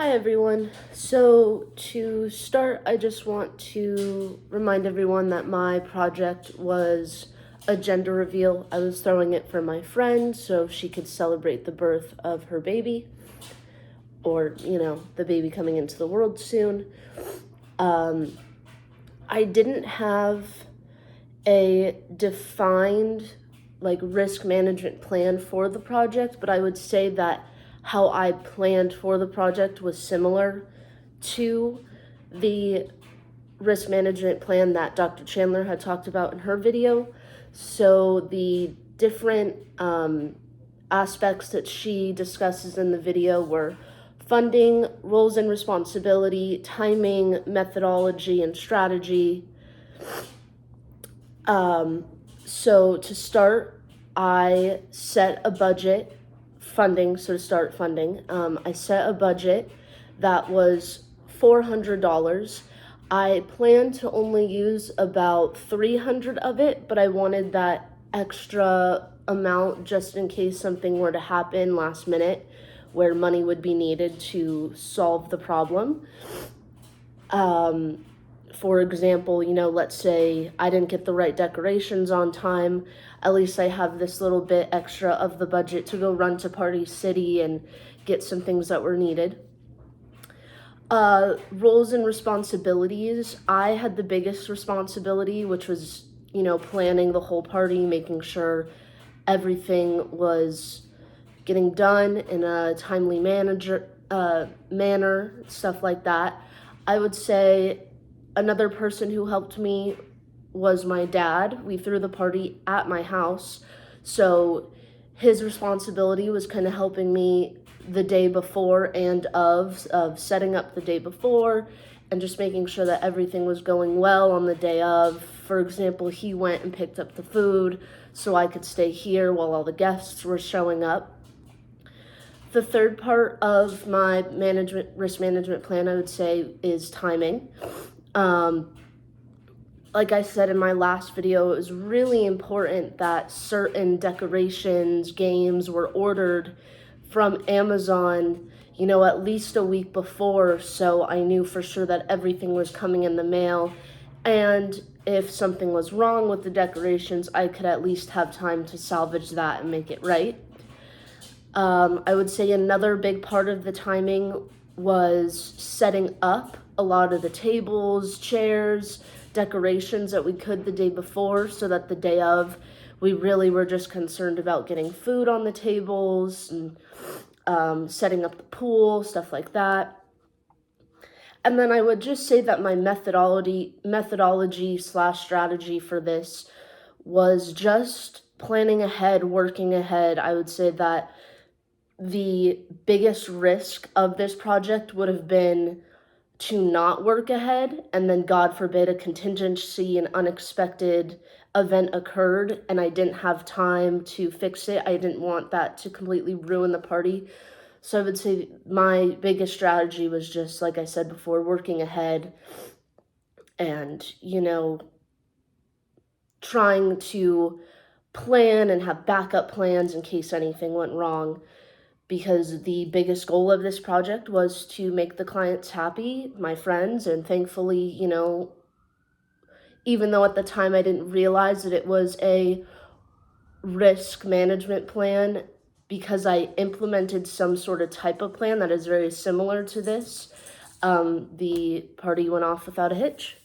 Hi everyone. So to start, I just want to remind everyone that my project was a gender reveal. I was throwing it for my friend so she could celebrate the birth of her baby, or, the baby coming into the world soon. I didn't have a defined risk management plan for the project, but I would say that how I planned for the project was similar to the risk management plan that Dr. Chandler had talked about in her video. So the different aspects that she discusses in the video were funding, roles and responsibility, timing, methodology, and strategy. So to start, I set a budget funding. So to start funding, I set a budget that was $400. I planned to only use about 300 of it, but I wanted that extra amount just in case something were to happen last minute where money would be needed to solve the problem. For example, let's say I didn't get the right decorations on time. At least I have this little bit extra of the budget to go run to Party City and get some things that were needed. Roles and responsibilities. I had the biggest responsibility, which was, planning the whole party, making sure everything was getting done in a timely manner, stuff like that. I would say another person who helped me was my dad. We threw the party at my house, so his responsibility was kind of helping me the day before and of setting up the day before and just making sure that everything was going well on the day of. For example, he went and picked up the food so I could stay here while all the guests were showing up. The third part of my risk management plan, I would say, is timing. Like I said in my last video, it was really important that certain decorations, games were ordered from Amazon, at least a week before, so I knew for sure that everything was coming in the mail. And if something was wrong with the decorations, I could at least have time to salvage that and make it right. I would say another big part of the timing was setting up a lot of the tables, chairs, decorations that we could the day before, so that the day of, we really were just concerned about getting food on the tables and setting up the pool, stuff like that. And then I would just say that my methodology slash strategy for this was just planning ahead, working ahead. I would say that the biggest risk of this project would have been to not work ahead, and then God forbid a contingency, an unexpected event occurred and I didn't have time to fix it. I didn't want that to completely ruin the party. So I would say my biggest strategy was just, like I said before, working ahead and, trying to plan and have backup plans in case anything went wrong. Because the biggest goal of this project was to make the clients happy, my friends, and thankfully, even though at the time I didn't realize that it was a risk management plan, because I implemented some sort of type of plan that is very similar to this, the party went off without a hitch.